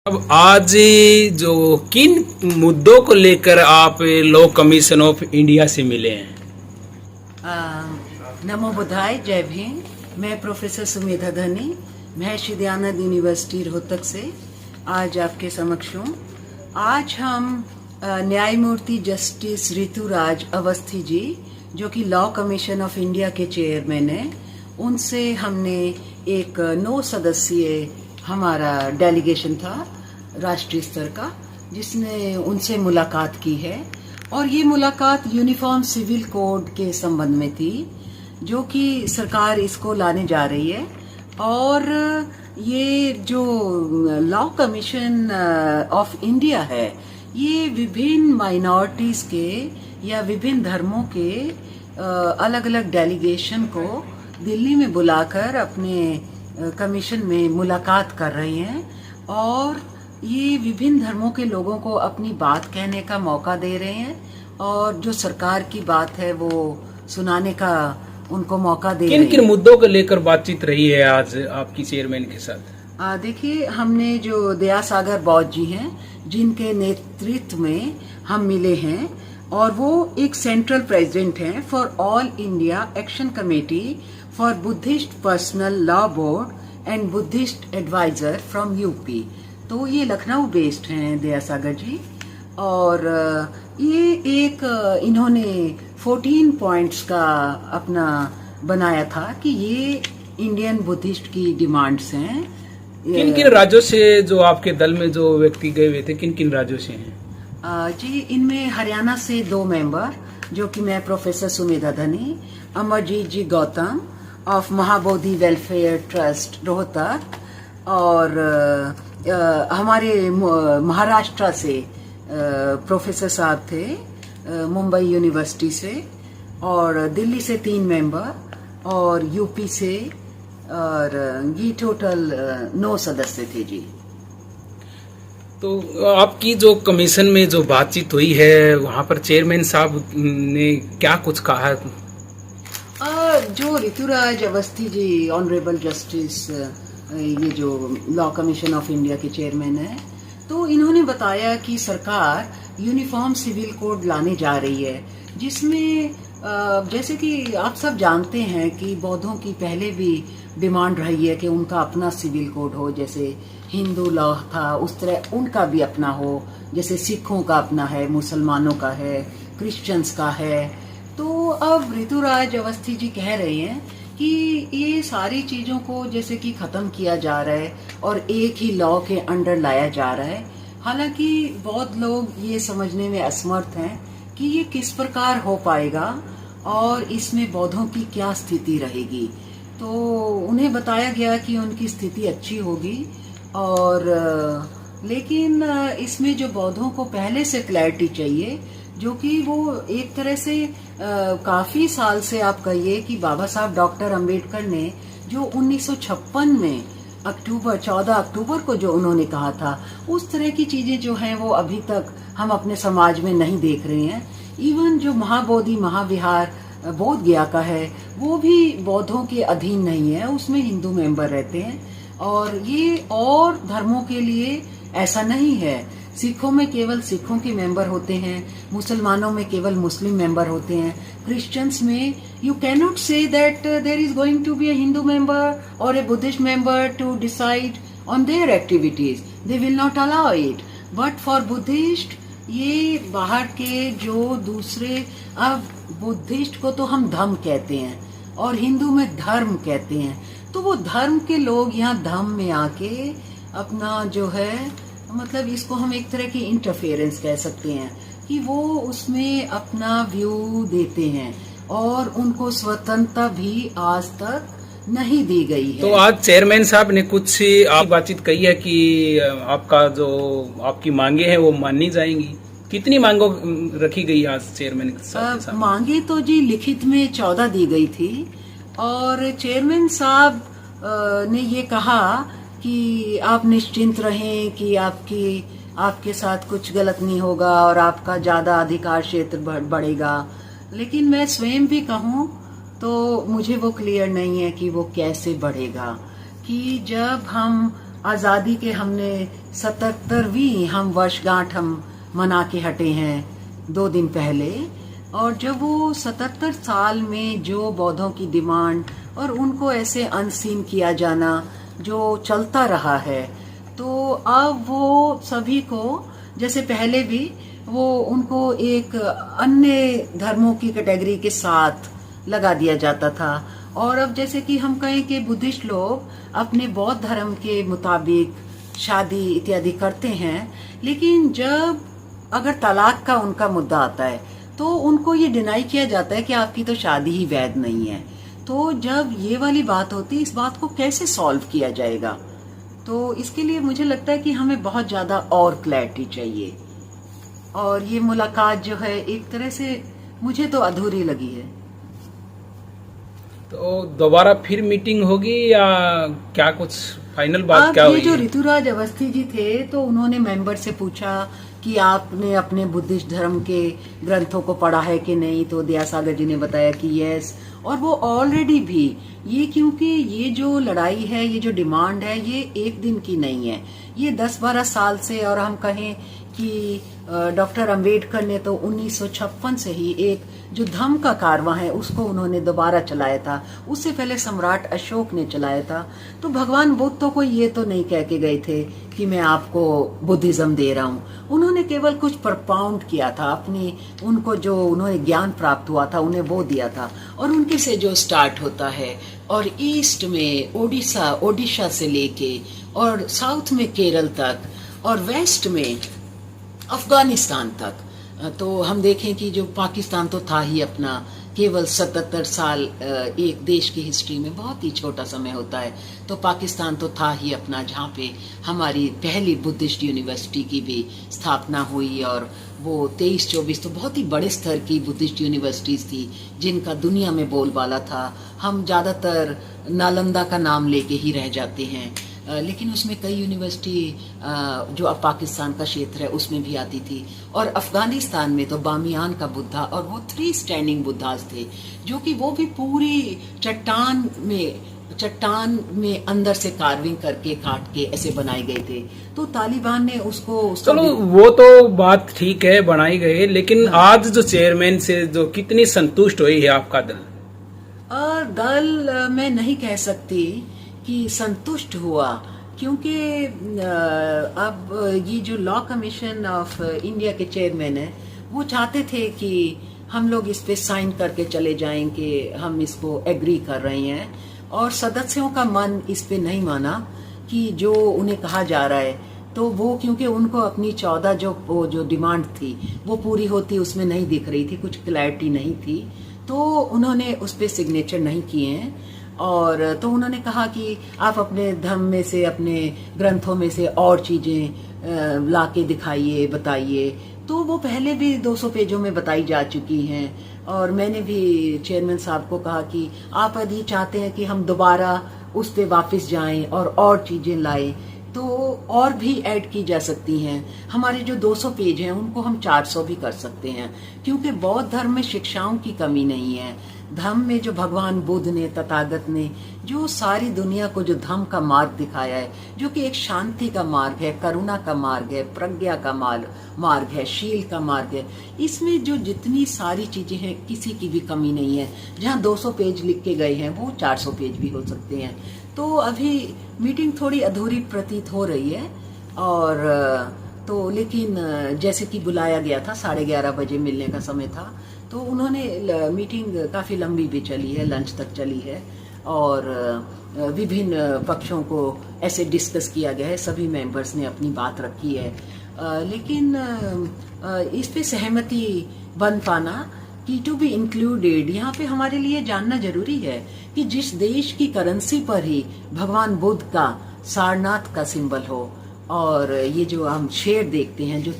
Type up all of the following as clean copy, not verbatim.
अब आज जो किन मुद्दों को लेकर आप लॉ कमीशन ऑफ इंडिया से मिले हैं? नमो बुद्धाय, जय भीम। मैं प्रोफेसर सुमेधा धनी, महर्षि दयानंद यूनिवर्सिटी रोहतक से आज आपके समक्ष हूँ। आज हम न्यायमूर्ति जस्टिस ऋतुराज अवस्थी जी, जो कि लॉ कमीशन ऑफ इंडिया के चेयरमैन हैं, उनसे हमने एक 9 सदस्यीय हमारा डेलीगेशन था राष्ट्रीय स्तर का, जिसने उनसे मुलाकात की है। और ये मुलाकात यूनिफॉर्म सिविल कोड के संबंध में थी, जो कि सरकार इसको लाने जा रही है। और ये जो लॉ कमीशन ऑफ इंडिया है, ये विभिन्न माइनॉरिटीज के या विभिन्न धर्मों के अलग अलग डेलीगेशन को दिल्ली में बुलाकर अपने कमीशन में मुलाकात कर रही हैं और ये विभिन्न धर्मों के लोगों को अपनी बात कहने का मौका दे रहे हैं और जो सरकार की बात है वो सुनाने का उनको मौका दे रहे हैं। किन किन मुद्दों को लेकर बातचीत रही है आज आपकी चेयरमैन के साथ? देखिए, हमने जो दयासागर बौद्ध जी हैं, जिनके नेतृत्व में हम मिले हैं, और वो एक सेंट्रल प्रेसिडेंट हैं for all India action committee for Buddhist personal law board and Buddhist advisor from UP. तो ये लखनऊ बेस्ड हैं दयासागर जी। और ये एक इन्होंने 14 पॉइंट्स का अपना बनाया था कि ये इंडियन बुद्धिस्ट की डिमांड्स हैं। किन किन राज्यों से जो आपके दल में जो व्यक्ति गए हुए थे, किन किन राज्यों से हैं? जी, इनमें हरियाणा से 2 मेंबर, जो कि मैं professor Sumedha Dhani, Amarjeet ji Gautam of Mahabodhi welfare trust Rohtak, और हमारे महाराष्ट्र से प्रोफेसर साहब थे मुंबई यूनिवर्सिटी से, और दिल्ली से 3 मेंबर, और यूपी से, और ये टोटल 9 सदस्य थे जी। तो आपकी जो कमीशन में जो बातचीत हुई है, वहाँ पर चेयरमैन साहब ने क्या कुछ कहा? जो ऋतुराज अवस्थी जी, ऑनरेबल जस्टिस, ये जो लॉ कमीशन ऑफ इंडिया के चेयरमैन है, तो इन्होंने बताया कि सरकार यूनिफॉर्म सिविल कोड लाने जा रही है, जिसमें जैसे कि आप सब जानते हैं कि बौद्धों की पहले भी डिमांड रही है कि उनका अपना सिविल कोड हो, जैसे हिंदू लॉ था उस तरह उनका भी अपना हो, जैसे सिखों का अपना है, मुसलमानों का है, क्रिश्चियंस का है। तो अब ऋतुराज अवस्थी जी कह रहे हैं कि ये सारी चीजों को जैसे कि खत्म किया जा रहा है और एक ही लॉ के अंडर लाया जा रहा है। हालांकि बहुत लोग ये समझने में असमर्थ हैं कि ये किस प्रकार हो पाएगा और इसमें बौद्धों की क्या स्थिति रहेगी। तो उन्हें बताया गया कि उनकी स्थिति अच्छी होगी, और लेकिन इसमें जो बौद्धों को पहले से क्लैरिटी चाहिए, जो कि वो एक तरह से काफी साल से आप कहिए कि बाबा साहब डॉक्टर अंबेडकर ने जो 1956 में 14 अक्टूबर को जो उन्होंने कहा था, उस तरह की चीजें जो हैं वो अभी तक हम अपने समाज में नहीं देख रहे हैं। इवन जो महाबोधि महाविहार बोध गया का है, वो भी बौद्धों के अधीन नहीं है, उसमें हिंदू मेंबर रहते हैं। और ये और धर्मों के लिए ऐसा नहीं है, सिखों में केवल सिखों के मेंबर होते हैं, मुसलमानों में केवल मुस्लिम मेंबर होते हैं, क्रिश्चियंस में you can not say that there is going to be a Hindu member और a Buddhist member to decide on their activities, they will not allow it. But for Buddhist, ये बाहर के जो दूसरे, अब बुद्धिस्ट को तो हम धम्म कहते हैं और हिंदू में धर्म कहते हैं, तो वो धर्म के लोग यहाँ धम्म में आके अपना जो है, मतलब इसको हम एक तरह की इंटरफेरेंस कह सकते हैं कि वो उसमें अपना व्यू देते हैं और उनको स्वतंत्रता भी आज तक नहीं दी गई है। तो आज चेयरमैन साहब ने कुछ बातचीत कही है कि आपका जो आपकी मांगे हैं वो मानी जाएंगी। कितनी मांगों रखी गई आज चेयरमैन साहब? मांगे तो जी लिखित में 14 दी गई थी, और चेयरमैन साहब ने ये कहा कि आप निश्चिंत रहें कि आपके साथ कुछ गलत नहीं होगा और आपका ज्यादा अधिकार क्षेत्र बढ़ेगा। लेकिन मैं स्वयं भी कहूँ तो मुझे वो क्लियर नहीं है कि वो कैसे बढ़ेगा, कि जब हम आजादी के हमने 77वीं हम वर्षगांठ हम मना के हटे हैं 2 दिन पहले। और जब वो 77 साल में जो बौद्धों की डिमांड और उनको ऐसे अनसीन किया जाना जो चलता रहा है, तो अब वो सभी को जैसे पहले भी वो उनको एक अन्य धर्मों की कैटेगरी के साथ लगा दिया जाता था। और अब जैसे कि हम कहें कि बुद्धिस्ट लोग अपने बौद्ध धर्म के मुताबिक शादी इत्यादि करते हैं, लेकिन जब अगर तलाक का उनका मुद्दा आता है तो उनको ये डिनाई किया जाता है कि आपकी तो शादी ही वैध नहीं है। तो जब ये वाली बात होती है, इस बात को कैसे सॉल्व किया जाएगा? तो इसके लिए मुझे लगता है कि हमें बहुत ज्यादा और क्लैरिटी चाहिए। और ये मुलाकात जो है एक तरह से मुझे तो अधूरी लगी है। तो दोबारा फिर मीटिंग होगी या क्या, कुछ फाइनल बात क्या ये हुई? जो ऋतुराज अवस्थी जी थे तो उन्होंने मेंबर से पूछा कि आपने अपने बुद्धिस्ट धर्म के ग्रंथों को पढ़ा है कि नहीं, तो दयासागर जी ने बताया कि यस। और वो ऑलरेडी भी ये, क्योंकि ये जो लड़ाई है, ये जो डिमांड है, ये एक दिन की नहीं है, ये 10-12 साल से। और हम कहें कि डॉक्टर अंबेडकर ने तो 1956 से ही एक जो धम्म का कारवां है उसको उन्होंने दोबारा चलाया था। उससे पहले सम्राट अशोक ने चलाया था। तो भगवान बुद्ध तो कोई ये तो नहीं कह के गए थे कि मैं आपको बुद्धिज्म दे रहा हूँ। उन्होंने केवल कुछ प्रपाउंड किया था, अपनी उनको जो उन्होंने ज्ञान प्राप्त हुआ था उन्हें वो दिया था। और उनके से जो स्टार्ट होता है और ईस्ट में ओडिशा से लेके और साउथ में केरल तक और वेस्ट में अफगानिस्तान तक, तो हम देखें कि जो पाकिस्तान तो था ही अपना, केवल 77 साल एक देश की हिस्ट्री में बहुत ही छोटा समय होता है। तो पाकिस्तान तो था ही अपना, जहाँ पे हमारी पहली बुद्धिस्ट यूनिवर्सिटी की भी स्थापना हुई। और वो 23-24 तो बहुत ही बड़े स्तर की बुद्धिस्ट यूनिवर्सिटीज थी जिनका दुनिया में बोलबाला था। हम ज़्यादातर नालंदा का नाम लेके ही रह जाते हैं, लेकिन उसमें कई यूनिवर्सिटी जो अब पाकिस्तान का क्षेत्र है उसमें भी आती थी। और अफगानिस्तान में तो बामियान का बुद्धा, और वो 3 स्टैंडिंग बुद्धास थे जो कि वो भी पूरी चट्टान में अंदर से कार्विंग करके काट के ऐसे बनाए गए थे। तो तालिबान ने उसको चलो वो तो बात ठीक है, बनाई गई, लेकिन आज जो चेयरमैन से जो कितनी संतुष्ट हुई है आपका दल? दल मैं नहीं कह सकती कि संतुष्ट हुआ, क्योंकि अब ये जो लॉ कमीशन ऑफ इंडिया के चेयरमैन है वो चाहते थे कि हम लोग इस पे साइन करके चले जाएं कि हम इसको एग्री कर रहे हैं। और सदस्यों का मन इस पे नहीं माना कि जो उन्हें कहा जा रहा है, तो वो क्योंकि उनको अपनी 14 जो डिमांड थी वो पूरी होती उसमें नहीं दिख रही थी, कुछ क्लैरिटी नहीं थी, तो उन्होंने उस पे सिग्नेचर नहीं किए हैं। और तो उन्होंने कहा कि आप अपने धर्म में से, अपने ग्रंथों में से और चीजें लाके दिखाइए, बताइए। तो वो पहले भी 200 पेजों में बताई जा चुकी हैं। और मैंने भी चेयरमैन साहब को कहा कि आप यदि चाहते हैं कि हम दोबारा उस पे वापस जाएं और चीजें लाएं तो और भी ऐड की जा सकती हैं। हमारे जो 200 पेज हैं उनको हम 400 भी कर सकते हैं, क्योंकि बौद्ध धर्म में शिक्षाओं की कमी नहीं है। धम्म में जो भगवान बुद्ध ने, तथागत ने जो सारी दुनिया को जो धम्म का मार्ग दिखाया है, जो कि एक शांति का मार्ग है, करुणा का मार्ग है, प्रज्ञा का मार्ग है, शील का मार्ग है, इसमें जो जितनी सारी चीजें हैं किसी की भी कमी नहीं है। जहाँ 200 पेज लिख के गए हैं वो 400 पेज भी हो सकते हैं। तो अभी मीटिंग थोड़ी अधूरी प्रतीत हो रही है। और तो लेकिन जैसे कि बुलाया गया था 11:30 बजे मिलने का समय था, तो उन्होंने मीटिंग काफ़ी लंबी भी चली है, लंच तक चली है। और विभिन्न पक्षों को ऐसे डिस्कस किया गया है, सभी मेंबर्स ने अपनी बात रखी है। लेकिन इस पे सहमति बन पाना कि टू बी इंक्लूडेड, यहाँ पे हमारे लिए जानना जरूरी है कि जिस देश की करेंसी पर ही भगवान बुद्ध का सारनाथ का सिंबल हो, और ये जो हम शेर देखते हैं जो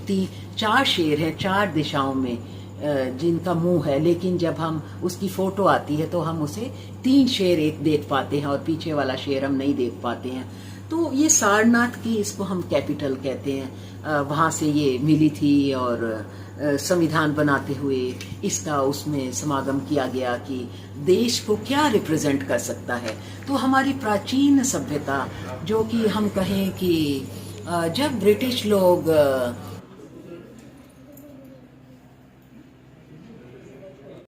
4 शेर हैं 4 दिशाओं में जिनका मुंह है, लेकिन जब हम उसकी फोटो आती है तो हम उसे 3 शेर एक देख पाते हैं और पीछे वाला शेर हम नहीं देख पाते हैं। तो ये सारनाथ की, इसको हम कैपिटल कहते हैं, वहाँ से ये मिली थी और संविधान बनाते हुए इसका उसमें समागम किया गया कि देश को क्या रिप्रेजेंट कर सकता है। तो हमारी प्राचीन सभ्यता, जो कि हम कहें कि जब ब्रिटिश लोग